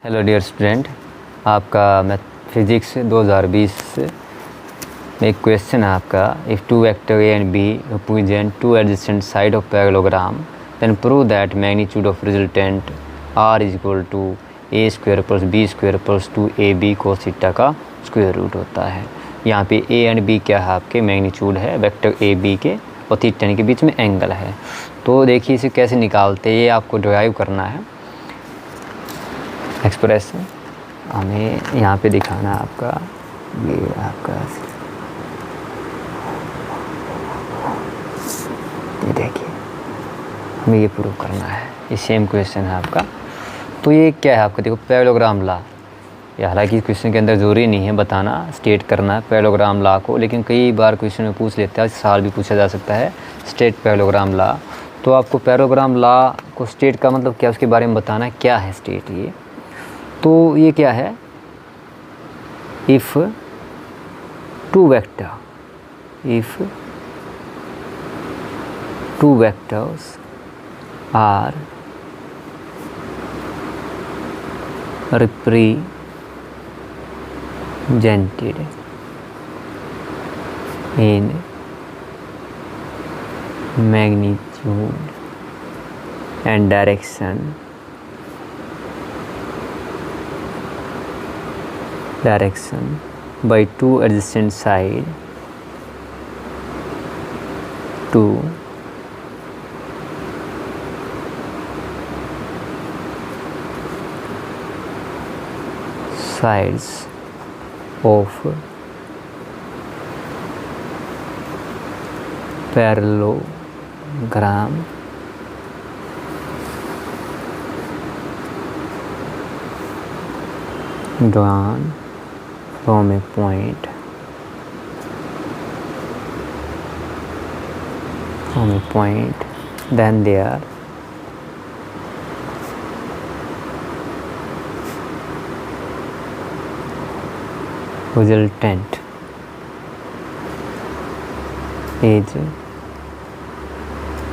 Hello dear student, आपका math physics 2020 में एक क्वेश्चन है आपका। If two vector a and b represent two adjacent side of parallelogram then prove that magnitude of resultant r is equal to a square plus b square plus two a b cos theta का square root होता है। यहाँ पे ए and B क्या है, आपके magnitude है vector A B के और थीटा के बीच में एंगल है। तो देखिए इसे कैसे निकालते हैं, ये आपको डिराइव करना है एक्सप्रेशन। हमें यहाँ पे दिखाना है आपका, ये आपका ये देखिए, हमें ये प्रूव करना है। ये सेम क्वेश्चन है आपका। तो ये क्या है आपका, देखो पैरेललोग्राम लॉ। ये हालांकि क्वेश्चन के अंदर ज़रूरी नहीं है बताना, स्टेट करना है पैरेललोग्राम लॉ को, लेकिन कई बार क्वेश्चन में पूछ लेते हैं, साल भी पूछा जा सकता है स्टेट पैरेललोग्राम लॉ। तो आपको पैरेललोग्राम लॉ को स्टेट का मतलब क्या, उसके बारे में बताना है क्या है स्टेट। ये तो ये क्या है, if two vectors are represented in magnitude and direction by two adjacent sides of parallelogram drawn from a point then their resultant is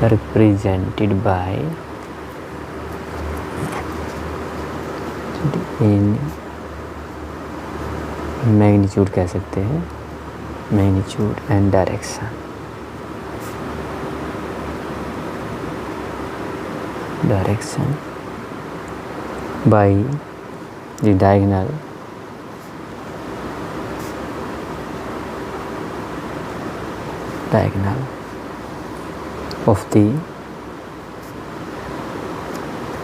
represented by in magnitude कह सकते हैं, magnitude and direction by the diagonal of the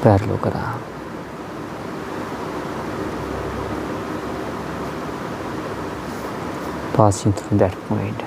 parallelogram. Passing through that point.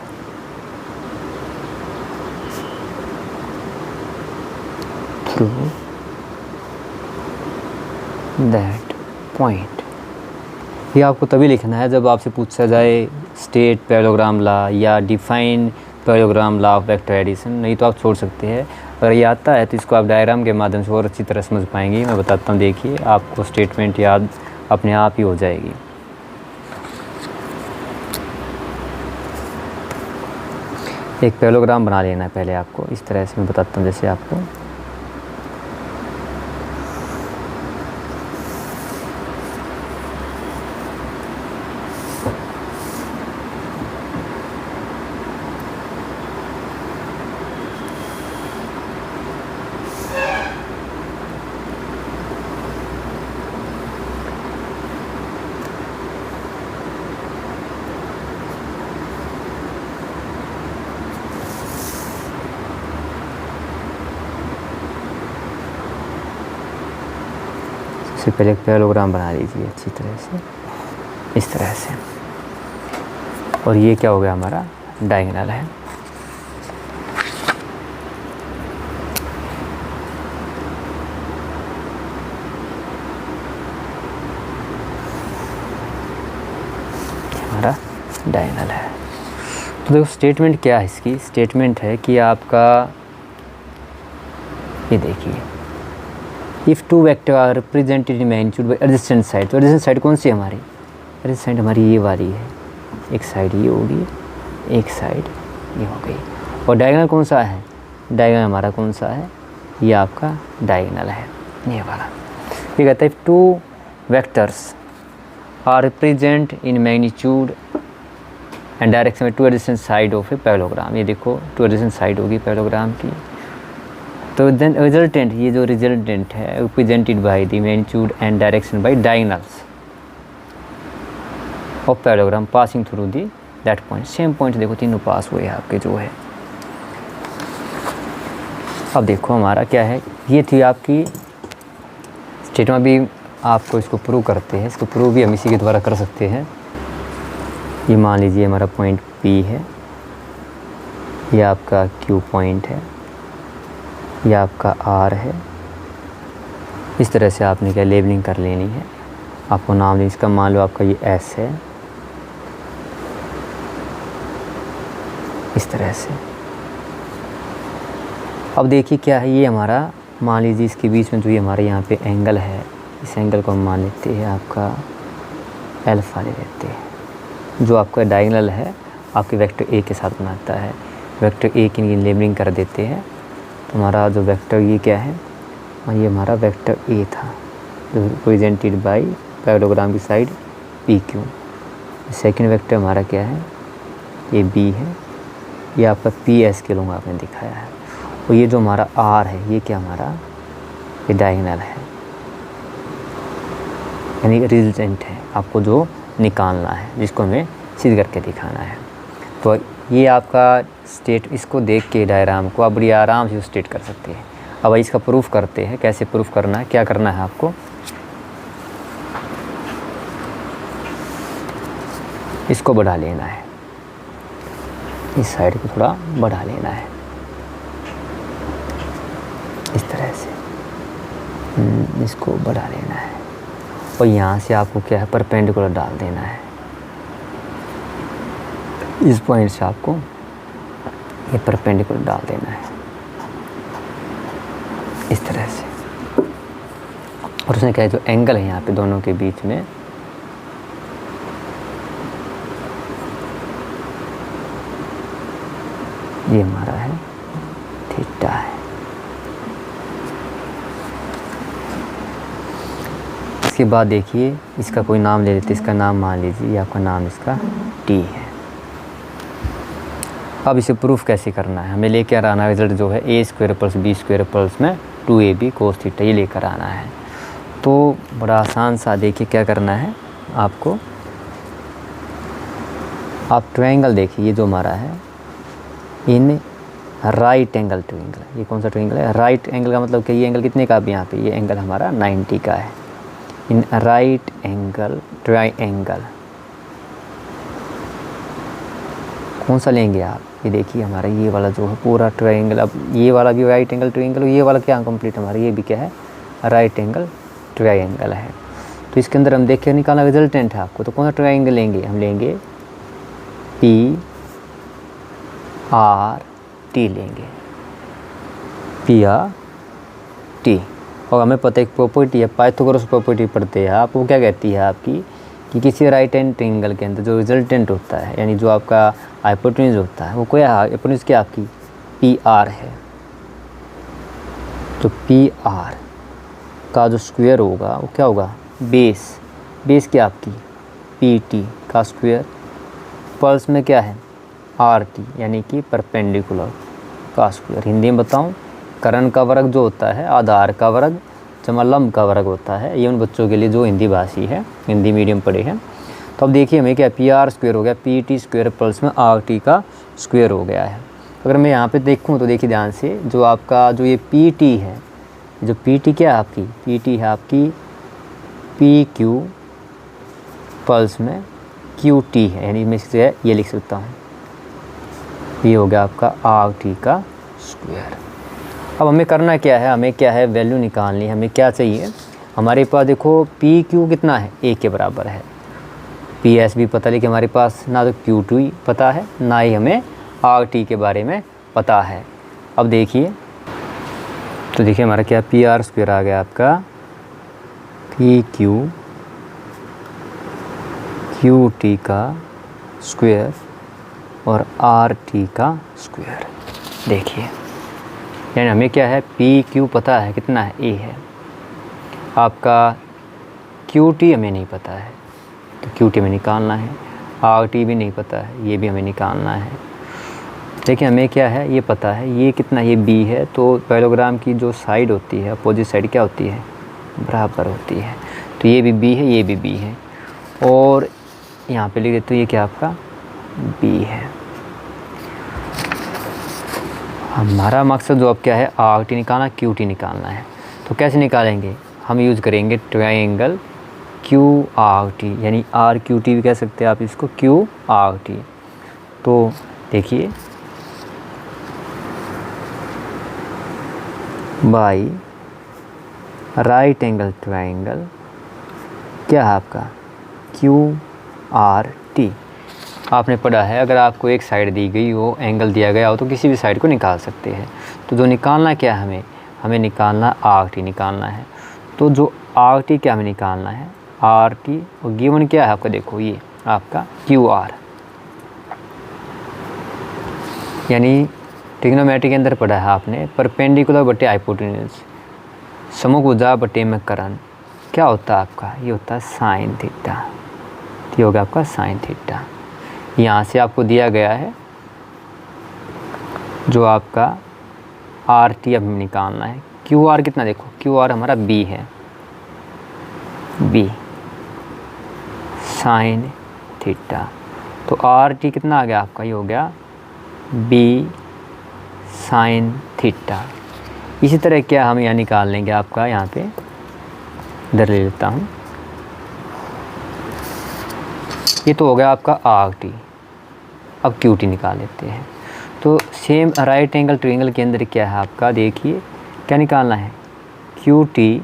ये आपको तभी लिखना है जब आपसे पूछा जाए स्टेट पैरेललोग्राम लॉ या define parallelogram law of vector addition. नहीं तो आप छोड़ सकते हैं। अगर ये आता है तो इसको आप डायग्राम के माध्यम से और अच्छी तरह समझ पाएंगे। मैं बताता हूँ, देखिए आपको स्टेटमेंट याद अपने आप ही हो जाएगी। एक पैरेललोग्राम बना लेना है पहले आपको, इस तरह से मैं बताता हूँ जैसे आपको सबसे पहले एक पैरेललोग्राम बना लीजिए अच्छी तरह से, इस तरह से। और ये क्या हो गया, हमारा डायगोनल है। हमारा डायगोनल है। तो देखो स्टेटमेंट क्या है इसकी, स्टेटमेंट है कि आपका ये देखिए, if two vector are represented in magnitude by adjacent side. तो एडजेसेंट साइड कौन सी है हमारी, एडजेसेंट साइड हमारी ये वाली है। एक साइड ये होगी, एक साइड ये हो गई। और डायगोनल कौन सा है, डायगोनल हमारा कौन सा है, ये आपका डायगोनल है, ये वाला। ये कहता है two vectors are represent in magnitude and direction में two adjacent side of a parallelogram. ये देखो टू एडजेसेंट साइड होगी पैरेललोग्राम की। तो देन रिजल्टेंट, ये जो रिजल्टेंट है represented by the magnitude and direction by diagonals of parallelogram passing through the that point. Same point देखो तीनों पास हुए आपके जो है। अब देखो हमारा क्या है, ये थी आपकी स्टेटमेंट। भी आपको इसको प्रूव करते हैं, इसको प्रूव भी हम इसी के द्वारा कर सकते हैं। ये मान लीजिए हमारा पॉइंट P है, ये आपका Q पॉइंट है, ये आपका R है। इस तरह से आपने क्या लेबलिंग कर लेनी है, आपको नाम लें। इसका मान लो आपका ये S है, इस तरह से। अब देखिए क्या है, ये हमारा मान लीजिए इसके बीच में जो ये हमारे यहाँ पे एंगल है, इस एंगल को हम मान लेते हैं आपका अल्फा ले लेते हैं। जो आपका डायगोनल है आपके वेक्टर A के साथ बनाता है। वेक्टर A की लेबलिंग कर देते हैं। तो हमारा जो वेक्टर ये क्या है, ये हमारा वेक्टर A था जो रिप्रेजेंटेड बाय पैरेललोग्राम की साइड PQ। सेकंड वेक्टर हमारा क्या है, ये B है, ये आपका PS के लोग आपने दिखाया है। और ये जो हमारा R है, ये क्या हमारा, ये डायगोनल है, यानी रिजल्टेंट है। आपको जो निकालना है, जिसको हमें सिद्ध करके दिखाना है। तो ये आपका स्टेट, इसको देख के डायग्राम को आप बड़ी आराम से स्टेट कर सकते हैं। अब इसका प्रूफ करते हैं, कैसे प्रूफ करना है, क्या करना है आपको। इसको बढ़ा लेना है, इस साइड को थोड़ा बढ़ा लेना है इस तरह से। इसको बढ़ा लेना है और यहाँ से आपको क्या है, परपेंडिकुलर डाल देना है। इस पॉइंट से आपको ये परपेंडिकुलर डाल देना है इस तरह से। और उसने क्या है, जो एंगल है यहाँ पे दोनों के बीच में, ये हमारा है थीटा है। इसके बाद देखिए इसका कोई नाम ले लेते, इसका नाम मान लीजिए, आपका नाम इसका T है। अब इसे प्रूफ कैसे करना है, हमें लेकर आना रिजल्ट जो है A square plus B square plus में 2AB कोस थीटा, ये लेकर आना है। तो बड़ा आसान सा, देखिए क्या करना है आपको। आप ट्रायंगल देखिए, ये जो हमारा है इन राइट एंगल ट्रायंगल। ये कौन सा ट्रायंगल है, राइट एंगल का मतलब कि ये एंगल कितने का भी यहाँ पे, ये एंगल हमारा 90 का है। इन राइट एंगल ट्रायंगल कौन सा लेंगे आप, ये देखिए हमारा ये वाला जो है पूरा ट्रायंगल। अब ये वाला भी राइट एंगल ट्रायंगल, ये वाला क्या कंप्लीट हमारा, ये भी क्या है, राइट एंगल ट्रायंगल है। तो इसके अंदर हम देखिए निकालना रिजल्टेंट है आपको। तो कौन सा ट्रायंगल लेंगे, हम लेंगे PRT लेंगे, PRT। और हमें पता है एक प्रॉपर्टी है, पाइथागोरस प्रॉपर्टी पढ़ते हैं आप, वो क्या कहती है आपकी कि किसी राइट एंड ट्रायंगल के अंदर जो रिजल्टेंट होता है, यानी जो आपका हाइपोटेन्यूज होता है, वो क्या है, हाइपोटेन्यूज क्या आपकी PR है। तो PR का जो स्क्वायर होगा वो क्या होगा, बेस क्या आपकी PT का स्क्वायर, पल्स में क्या है RT, यानी कि परपेंडिकुलर का स्क्वायर। हिंदी में बताऊं, कर्ण का वर्ग जो होता है आधार का वर्ग जमा लंब का वर्ग होता है। ये उन बच्चों के लिए जो हिंदी भाषी है, हिंदी मीडियम पढ़े हैं। तो अब देखिए हमें क्या, PR स्क्वायर हो गया, PT स्क्वायर प्लस में RT का स्क्वायर हो गया है। अगर मैं यहाँ पे देखूँ तो देखिए ध्यान से, जो आपका जो ये PT है, जो PT क्या है आपकी, PT है आपकी PQ प्लस में QT है, यानी मैं जो है ये लिख सकता हूँ, ये हो गया आपका RT का स्क्वायर। अब हमें करना क्या है, हमें क्या है वैल्यू निकालनी है। हमें क्या चाहिए, हमारे पास देखो PQ कितना है, 1 के बराबर है। PS भी पता, लेकिन हमारे पास ना तो Q2 पता है, ना ही हमें RT के बारे में पता है। अब देखिए, तो देखिए हमारा क्या PR स्क्वायर आ गया आपका PQ QT का स्क्वायर और RT का स्क्वायर। देखिए यानी हमें क्या है, PQ पता है कितना है, A है। आपका क्यू टी हमें नहीं पता है, तो क्यू टी हमें निकालना है। आर टी भी नहीं पता है, ये भी हमें निकालना है। देखिए हमें क्या है, ये पता है ये कितना, ये बी है, तो पैरेललोग्राम की जो साइड होती है अपोजिट साइड क्या होती है, बराबर होती है। तो ये भी बी है, ये भी बी है, और यहाँ पे लिख देते हैं ये क्या आपका बी है। हमारा मकसद जो अब क्या है, आर टी निकालना, क्यू टी निकालना है। तो कैसे निकालेंगे, हम यूज़ करेंगे ट्रायंगल क्यू आर टी, यानी आर क्यू टी भी कह सकते हैं आप इसको, क्यू आर टी। तो देखिए बाई राइट एंगल ट्रायंगल क्या है आपका क्यू आर टी। आपने पढ़ा है अगर आपको एक साइड दी गई हो, एंगल दिया गया हो, तो किसी भी साइड को निकाल सकते हैं। तो जो निकालना क्या है, हमें निकालना आर टी निकालना है। तो जो आर टी क्या हमें निकालना है, आर टी, और गिवन क्या है आपका, देखो ये आपका क्यू आर, यानी ट्रिग्नोमेट्री के अंदर पढ़ा है आपने परपेंडिकुलर बटे हाइपोटेन्यूज, समभुजा बटे में करण क्या होता है आपका, ये होता है साइन थीटा। ये होगा आपका साइन थीटा। यहाँ से आपको दिया गया है जो आपका आर टी अब निकालना है। क्यू आर कितना, देखो क्यू आर हमारा बी है, बी साइन थीटा। तो आर टी कितना आ गया आपका, ये हो गया बी साइन थीटा। इसी तरह क्या हम यहाँ निकाल लेंगे आपका, यहाँ पे इधर ले लेता हूँ, ये तो हो गया आपका आर टी। अब क्यू टी निकाल लेते हैं। तो सेम राइट एंगल ट्रायंगल के अंदर क्या है आपका, देखिए क्या निकालना है, क्यू टी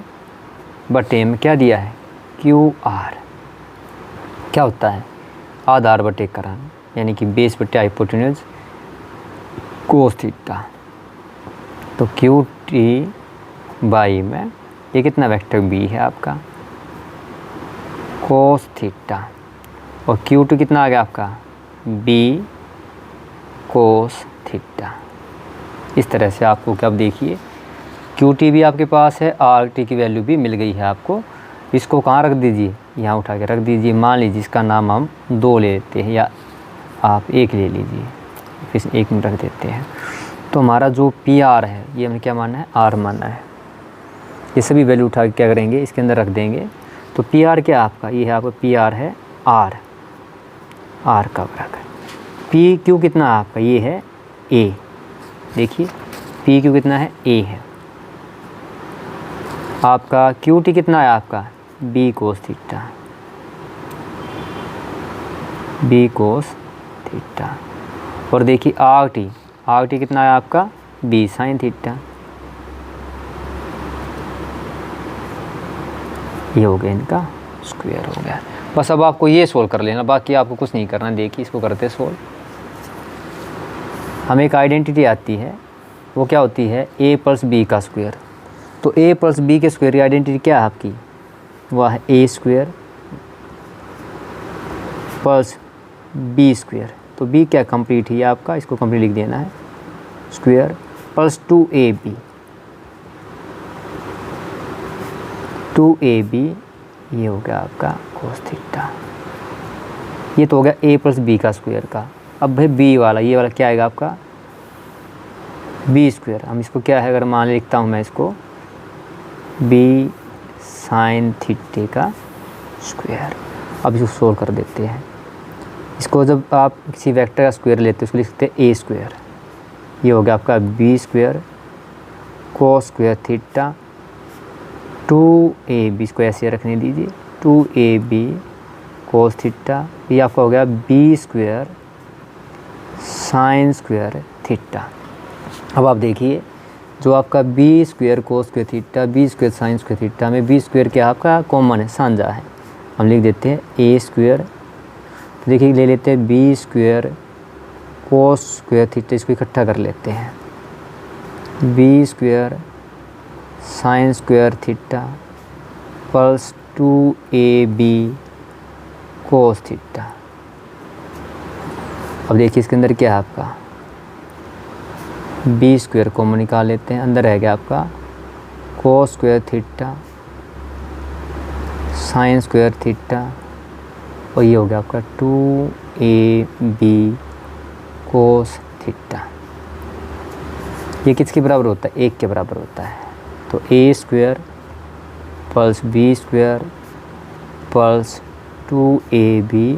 बटे में क्या दिया है, क्यू आर क्या होता है, आधार बटे करण, यानी कि बेस बटे हाइपोटेन्यूज कोस थीटा। तो क्यू टी बाई में ये कितना वेक्टर बी है आपका कोस थीटा, और क्यू टी कितना आ गया आपका बी कोस थीटा। इस तरह से आपको क्या, देखिए क्यू टी भी आपके पास है, आर टी की वैल्यू भी मिल गई है आपको। इसको कहाँ रख दीजिए, यहाँ उठा के रख दीजिए। मान लीजिए इसका नाम हम 2 ले लेते हैं, या आप 1 ले लीजिए, फिर 1 में रख देते हैं। तो हमारा जो पी आर है ये हमें क्या मानना है, आर मानना है। ये सभी वैल्यू उठा के क्या करेंगे, इसके अंदर रख देंगे। तो पी आर क्या आपका, ये है आपका पी आर है आर, आर का बराबर। पी क्यू कितना आपका, ये है ए, देखिए पी क्यू कितना है, ए है। आपका क्यू टी कितना है आपका, b cos theta, b cos theta. और देखिए आर टी, आर टी कितना है आपका, बी साइन थीटा। ये हो गया इनका स्क्वायर हो गया। बस अब आपको ये सोल्व कर लेना, बाकी आपको कुछ नहीं करना। देखिए इसको करते सोल्व। हमें एक आइडेंटिटी आती है, वो क्या होती है, ए प्लस बी का स्क्वायर। तो ए प्लस बी के स्क्वायर की आइडेंटिटी क्या है आपकी, वह है ए स्क्वायर प्लस बी स्क्वायर। तो बी क्या कंप्लीट है आपका, इसको कंप्लीट लिख देना है, स्क्वायर प्लस 2ab, 2ab ये हो गया आपका कोस थीटा। ये तो हो गया ए प्लस बी का स्क्वायर का। अब भाई बी वाला, ये वाला क्या आएगा आपका, बी स्क्वायर। हम इसको क्या है, अगर मान लिखता हूँ मैं इसको बी साइन थीटे का स्क्वायर। अब इसको सोल्व कर देते हैं। इसको जब आप किसी वेक्टर का स्क्वायर लेते हैं उसको लिख सकते हैं ए स्क्वायर। ये हो गया आपका b square cos square theta 2ab, इसको ऐसे रखने दीजिए, 2ab कोस थीटा। ये आपका हो गया b square sine square theta. अब आप देखिए जो आपका b square cos square theta, b square sine square theta में बी स्क्वायर क्या आपका कॉमन है, साझा है। हम लिख देते हैं ए स्क्वायर। तो देखिए ले लेते हैं b square cos square theta, इसको इकट्ठा कर लेते हैं, b square sine square theta plus 2ab cos theta. अब देखिए इसके अंदर क्या है आपका बी स्क्वायर कॉमन निकाल लेते हैं, अंदर रह गया आपका कोस square theta sine square theta, और ये हो गया आपका 2ab कोस थीटा। ये किसके बराबर होता है? 1 के बराबर होता है। तो a square plus b square plus 2ab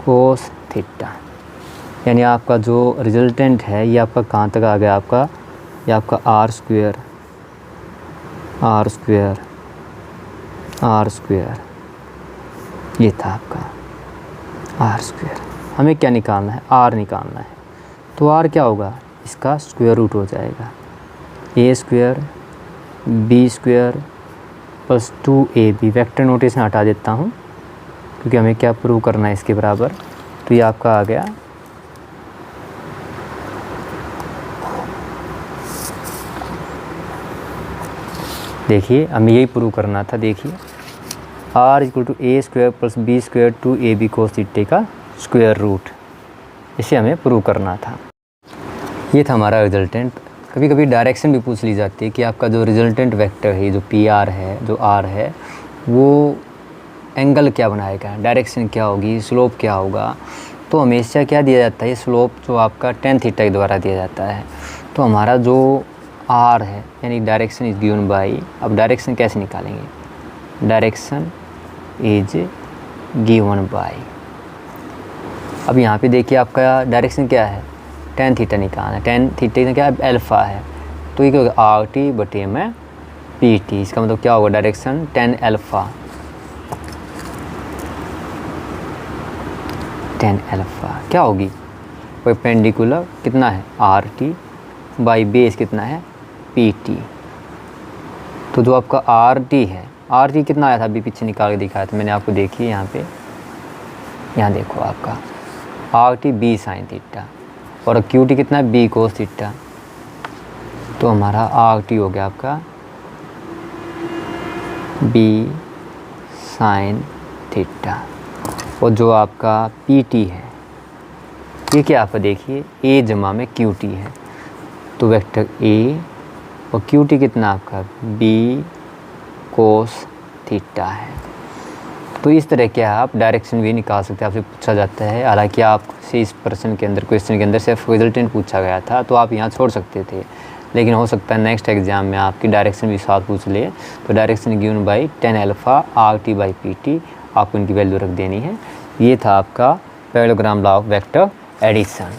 cos theta, यानी आपका जो रिजल्टेंट है ये आपका कहाँ तक आ गया आपका, ये आपका आर स्क्वायर ये था आपका आर स्क्वायर। हमें क्या निकालना है? आर निकालना है। तो आर क्या होगा? इसका स्क्वायर रूट हो जाएगा, A square B square plus 2ab। Vector notation हटा देता हूँ क्योंकि हमें क्या प्रूव करना है इसके बराबर। तो ये आपका आ गया देखिए, हमें यही प्रूव करना था। देखिए r equal to a square plus b square 2ab cos theta का स्क्वायर रूट, इसे हमें प्रूव करना था। ये था हमारा रिजल्टेंट। कभी कभी डायरेक्शन भी पूछ ली जाती है कि आपका जो रिजल्टेंट वेक्टर है, जो PR है, जो R है, वो एंगल क्या बनाएगा, डायरेक्शन क्या होगी, स्लोप क्या होगा। तो हमेशा क्या दिया जाता है? स्लोप जो आपका tan थीटा के द्वारा दिया जाता है। तो हमारा जो R है यानी डायरेक्शन इज गिवन बाई, अब डायरेक्शन कैसे निकालेंगे? डायरेक्शन इज गिवन बाई, अब यहाँ पे देखिए आपका डायरेक्शन क्या है? tan थीटा निकालना है। tan थीटा क्या है? अल्फ़ा है। तो ये क्या होगा? RT बटे में PT। इसका मतलब क्या होगा? डायरेक्शन tan अल्फ़ा क्या होगी? परपेंडिकुलर कितना है? RT बाई बेस कितना है? PT। तो जो आपका RT है, RT कितना आया था? अभी पीछे निकाल के दिखाया था मैंने आपको, देखिए यहाँ पे, यहाँ देखो आपका RT B साइन थीटा, और QT कितना है? B cos theta. तो हमारा RT हो गया आपका B साइन थीटा, और जो आपका PT है ये क्या आपका देखिए A जमा में QT है। तो वेक्टर A और QT कितना आपका? B कोस थीटा है। तो इस तरह के आप डायरेक्शन भी निकाल सकते हैं, आपसे पूछा जाता है। हालांकि आपसे इस क्वेश्चन के अंदर सिर्फ रिजल्टेंट पूछा गया था, तो आप यहाँ छोड़ सकते थे, लेकिन हो सकता है नेक्स्ट एग्जाम में आपकी डायरेक्शन भी साथ पूछ ले। तो direction given by tan alpha RT by PT, आपको इनकी वैल्यू रख देनी है। ये था आपका parallelogram law of vector addition.